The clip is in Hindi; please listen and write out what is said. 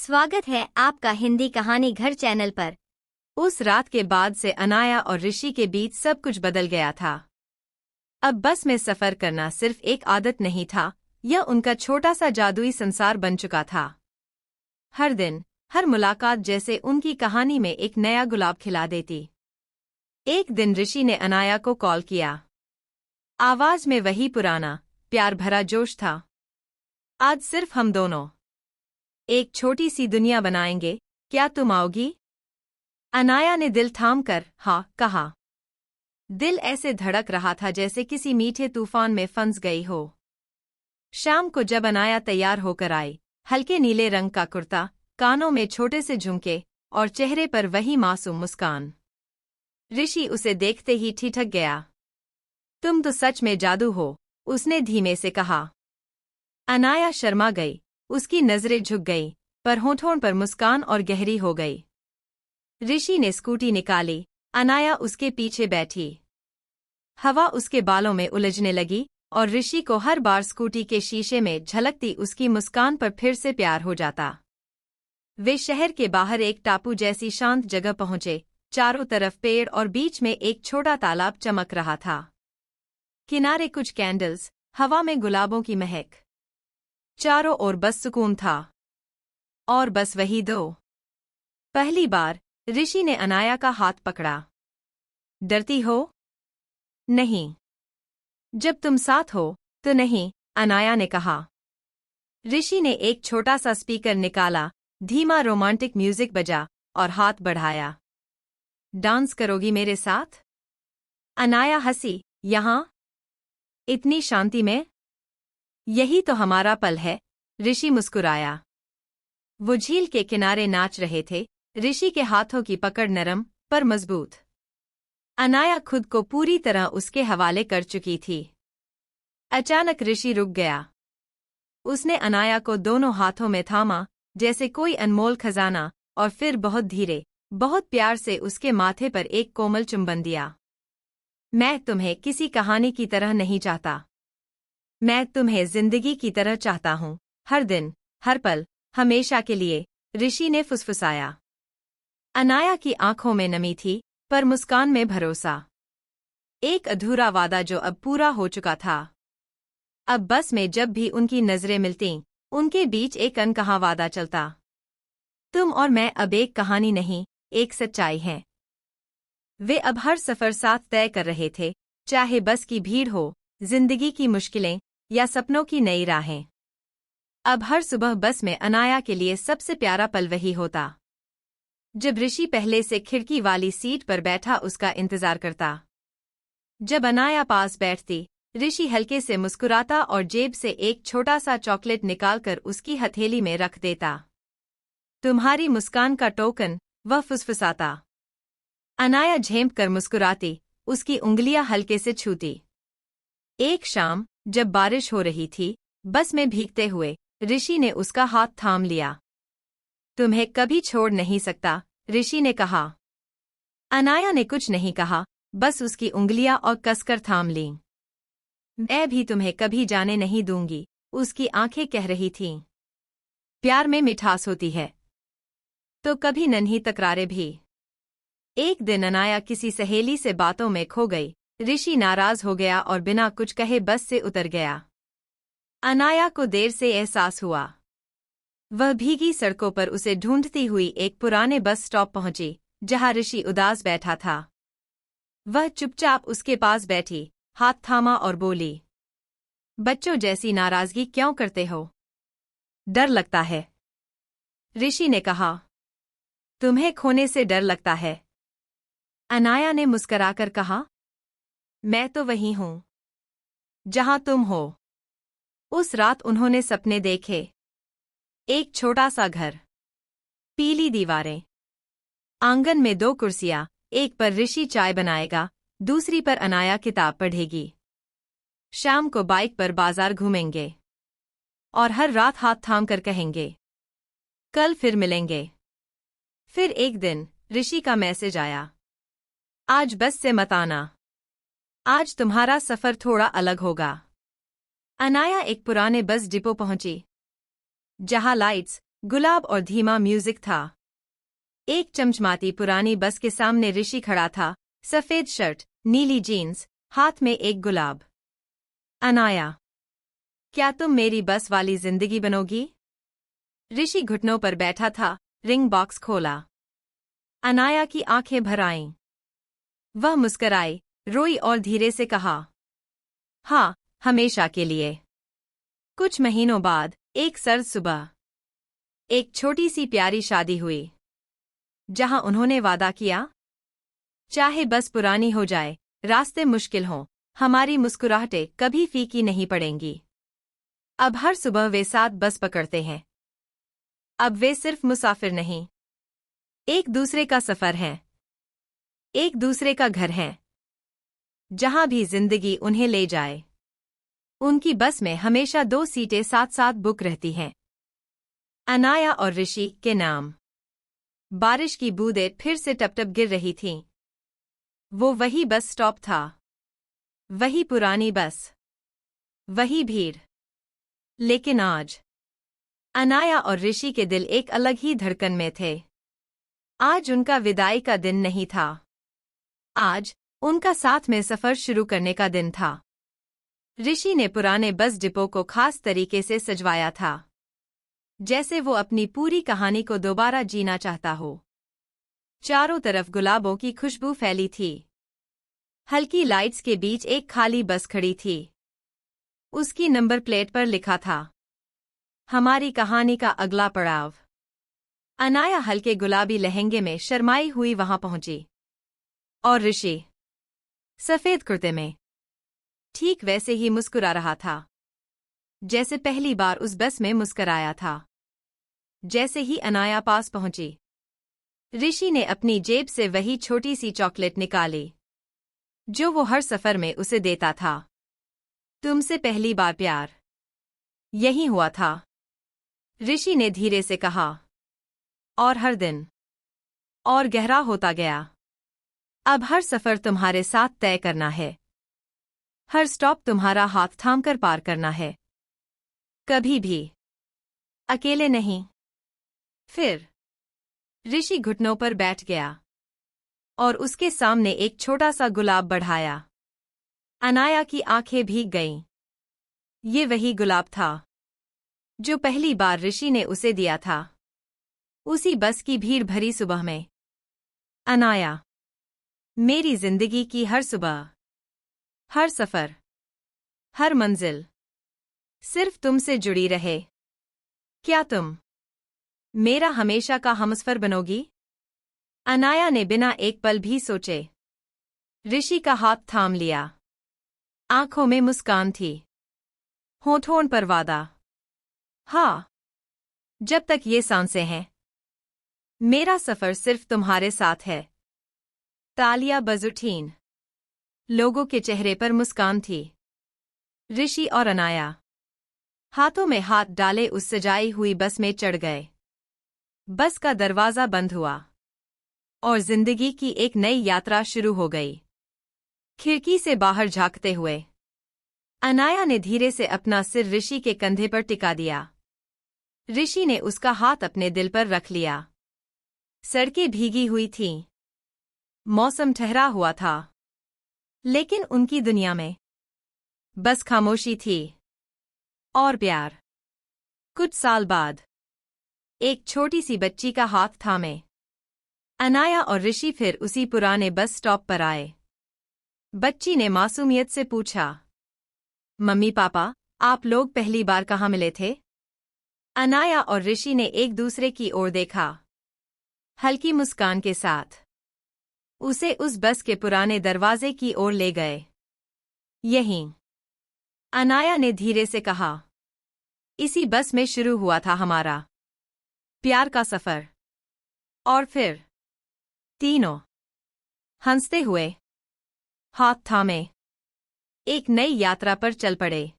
स्वागत है आपका हिंदी कहानी घर चैनल पर। उस रात के बाद से अनाया और ऋषि के बीच सब कुछ बदल गया था। अब बस में सफर करना सिर्फ एक आदत नहीं था, यह उनका छोटा सा जादुई संसार बन चुका था। हर दिन, हर मुलाकात जैसे उनकी कहानी में एक नया गुलाब खिला देती। एक दिन ऋषि ने अनाया को कॉल किया। आवाज में वही पुराना, प्यार भरा जोश था। आज सिर्फ हम दोनों एक छोटी सी दुनिया बनाएंगे, क्या तुम आओगी? अनाया ने दिल थाम कर हाँ कहा। दिल ऐसे धड़क रहा था जैसे किसी मीठे तूफान में फंस गई हो। शाम को जब अनाया तैयार होकर आई, हल्के नीले रंग का कुर्ता, कानों में छोटे से झुमके और चेहरे पर वही मासूम मुस्कान। ऋषि उसे देखते ही ठिठक गया। तुम तो सच में जादू हो, उसने धीमे से कहा। अनाया शर्मा गई, उसकी नजरें झुक गईं, पर होठों पर मुस्कान और गहरी हो गई। ऋषि ने स्कूटी निकाली, अनाया उसके पीछे बैठी। हवा उसके बालों में उलझने लगी और ऋषि को हर बार स्कूटी के शीशे में झलकती उसकी मुस्कान पर फिर से प्यार हो जाता। वे शहर के बाहर एक टापू जैसी शांत जगह पहुंचे, चारों तरफ पेड़ और बीच में एक छोटा तालाब चमक रहा था। किनारे कुछ कैंडल्स, हवा में गुलाबों की महक। चारों ओर बस सुकून था। और बस वही दो। पहली बार ऋषि ने अनाया का हाथ पकड़ा। डरती हो? नहीं। जब तुम साथ हो तो नहीं, अनाया ने कहा। ऋषि ने एक छोटा सा स्पीकर निकाला, धीमा रोमांटिक म्यूजिक बजा और हाथ बढ़ाया। डांस करोगी मेरे साथ? अनाया हंसी। यहां? इतनी शांति में? यही तो हमारा पल है, ऋषि मुस्कुराया। वो झील के किनारे नाच रहे थे, ऋषि के हाथों की पकड़ नरम पर मजबूत। अनाया खुद को पूरी तरह उसके हवाले कर चुकी थी। अचानक ऋषि रुक गया। उसने अनाया को दोनों हाथों में थामा, जैसे कोई अनमोल खजाना, और फिर बहुत धीरे, बहुत प्यार से उसके माथे पर एक कोमल चुंबन दिया। मैं तुम्हें किसी कहानी की तरह नहीं चाहता। मैं तुम्हें जिंदगी की तरह चाहता हूँ, हर दिन, हर पल, हमेशा के लिए, ऋषि ने फुसफुसाया। अनाया की आंखों में नमी थी, पर मुस्कान में भरोसा। एक अधूरा वादा जो अब पूरा हो चुका था। अब बस में जब भी उनकी नजरें मिलतीं, उनके बीच एक अनकहा वादा चलता। तुम और मैं अब एक कहानी नहीं, एक सच्चाई हैं। वे अब हर सफर साथ तय कर रहे थे, चाहे बस की भीड़ हो, जिंदगी की मुश्किलें या सपनों की नई राहें। अब हर सुबह बस में अनाया के लिए सबसे प्यारा पल वही होता, जब ऋषि पहले से खिड़की वाली सीट पर बैठा उसका इंतजार करता। जब अनाया पास बैठती, ऋषि हल्के से मुस्कुराता और जेब से एक छोटा सा चॉकलेट निकालकर उसकी हथेली में रख देता। तुम्हारी मुस्कान का टोकन, वह फुसफुसाता। अनाया झेंप कर मुस्कुराती, उसकी उंगलियां हल्के से छूती। एक शाम, जब बारिश हो रही थी, बस में भीगते हुए, ऋषि ने उसका हाथ थाम लिया। तुम्हें कभी छोड़ नहीं सकता, ऋषि ने कहा। अनाया ने कुछ नहीं कहा, बस उसकी उंगलियां और कसकर थाम लीं। मैं भी तुम्हें कभी जाने नहीं दूंगी, उसकी आंखें कह रही थीं। प्यार में मिठास होती है, तो कभी नन्ही तकरारें भी। एक दिन अनाया किसी सहेली से बातों में खो गई, ऋषि नाराज हो गया और बिना कुछ कहे बस से उतर गया। अनाया को देर से एहसास हुआ। वह भीगी सड़कों पर उसे ढूंढती हुई एक पुराने बस स्टॉप पहुंची, जहां ऋषि उदास बैठा था। वह चुपचाप उसके पास बैठी, हाथ थामा और बोली, बच्चों जैसी नाराजगी क्यों करते हो? डर लगता है, ऋषि ने कहा। तुम्हें खोने से डर लगता है? अनाया ने मुस्कराकर कहा। मैं तो वही हूं जहां तुम हो। उस रात उन्होंने सपने देखे। एक छोटा सा घर, पीली दीवारें, आंगन में दो कुर्सियां, एक पर ऋषि चाय बनाएगा, दूसरी पर अनाया किताब पढ़ेगी। शाम को बाइक पर बाजार घूमेंगे और हर रात हाथ थाम कर कहेंगे, कल फिर मिलेंगे। फिर एक दिन ऋषि का मैसेज आया, आज बस से मत आना, आज तुम्हारा सफर थोड़ा अलग होगा। अनाया एक पुराने बस डिपो पहुंची, जहां लाइट्स, गुलाब और धीमा म्यूजिक था। एक चमचमाती पुरानी बस के सामने ऋषि खड़ा था, सफेद शर्ट, नीली जीन्स, हाथ में एक गुलाब। अनाया, क्या तुम मेरी बस वाली जिंदगी बनोगी? ऋषि घुटनों पर बैठा था, रिंग बॉक्स खोला। अनाया की आंखें भर आईं। वह मुस्कराई, रोई और धीरे से कहा, हाँ, हमेशा के लिए। कुछ महीनों बाद, एक सर्द सुबह, एक छोटी सी प्यारी शादी हुई, जहां उन्होंने वादा किया, चाहे बस पुरानी हो जाए, रास्ते मुश्किल हों, हमारी मुस्कुराहटें कभी फीकी नहीं पड़ेंगी। अब हर सुबह वे साथ बस पकड़ते हैं। अब वे सिर्फ मुसाफिर नहीं, एक दूसरे का सफर हैं, एक दूसरे का घर हैं, जहां भी जिंदगी उन्हें ले जाए। उनकी बस में हमेशा 2 सीटें साथ साथ बुक रहती हैं, अनाया और ऋषि के नाम। बारिश की बूंदें फिर से टपटप गिर रही थीं। वो वही बस स्टॉप था, वही पुरानी बस, वही भीड़। लेकिन आज अनाया और ऋषि के दिल एक अलग ही धड़कन में थे। आज उनका विदाई का दिन नहीं था, आज उनका साथ में सफर शुरू करने का दिन था। ऋषि ने पुराने बस डिपो को खास तरीके से सजवाया था, जैसे वो अपनी पूरी कहानी को दोबारा जीना चाहता हो। चारों तरफ गुलाबों की खुशबू फैली थी। हल्की लाइट्स के बीच एक खाली बस खड़ी थी। उसकी नंबर प्लेट पर लिखा था, हमारी कहानी का अगला पड़ाव। अनाया हल्के गुलाबी लहंगे में शर्माई हुई वहां पहुंची, और ऋषि सफेद कुर्ते में ठीक वैसे ही मुस्कुरा रहा था, जैसे पहली बार उस बस में मुस्कुराया था। जैसे ही अनाया पास पहुंची, ऋषि ने अपनी जेब से वही छोटी सी चॉकलेट निकाली, जो वो हर सफर में उसे देता था। तुमसे पहली बार प्यार यही हुआ था, ऋषि ने धीरे से कहा, और हर दिन और गहरा होता गया। अब हर सफर तुम्हारे साथ तय करना है, हर स्टॉप तुम्हारा हाथ थामकर पार करना है, कभी भी अकेले नहीं। फिर ऋषि घुटनों पर बैठ गया और उसके सामने एक छोटा सा गुलाब बढ़ाया। अनाया की आंखें भीग गईं। ये वही गुलाब था जो पहली बार ऋषि ने उसे दिया था, उसी बस की भीड़ भरी सुबह में। अनाया, मेरी जिंदगी की हर सुबह, हर सफर, हर मंजिल सिर्फ तुमसे जुड़ी रहे। क्या तुम मेरा हमेशा का हमसफर बनोगी? अनाया ने बिना एक पल भी सोचे ऋषि का हाथ थाम लिया। आंखों में मुस्कान थी, होठों पर वादा। हाँ, जब तक ये सांसें हैं, मेरा सफर सिर्फ तुम्हारे साथ है। तालियां बज उठीं। लोगों के चेहरे पर मुस्कान थी। ऋषि और अनाया हाथों में हाथ डाले उस सजाई हुई बस में चढ़ गए। बस का दरवाजा बंद हुआ और जिंदगी की एक नई यात्रा शुरू हो गई। खिड़की से बाहर झांकते हुए अनाया ने धीरे से अपना सिर ऋषि के कंधे पर टिका दिया। ऋषि ने उसका हाथ अपने दिल पर रख लिया। सड़कें भीगी हुई थीं, मौसम ठहरा हुआ था, लेकिन उनकी दुनिया में बस खामोशी थी और प्यार। कुछ साल बाद एक छोटी सी बच्ची का हाथ थामे अनाया और ऋषि फिर उसी पुराने बस स्टॉप पर आए। बच्ची ने मासूमियत से पूछा, मम्मी पापा, आप लोग पहली बार कहाँ मिले थे? अनाया और ऋषि ने एक दूसरे की ओर देखा, हल्की मुस्कान के साथ। उसे उस बस के पुराने दरवाजे की ओर ले गए। यहीं, अनाया ने धीरे से कहा, इसी बस में शुरू हुआ था हमारा प्यार का सफर। और फिर तीनों हंसते हुए, हाथ थामे, एक नई यात्रा पर चल पड़े।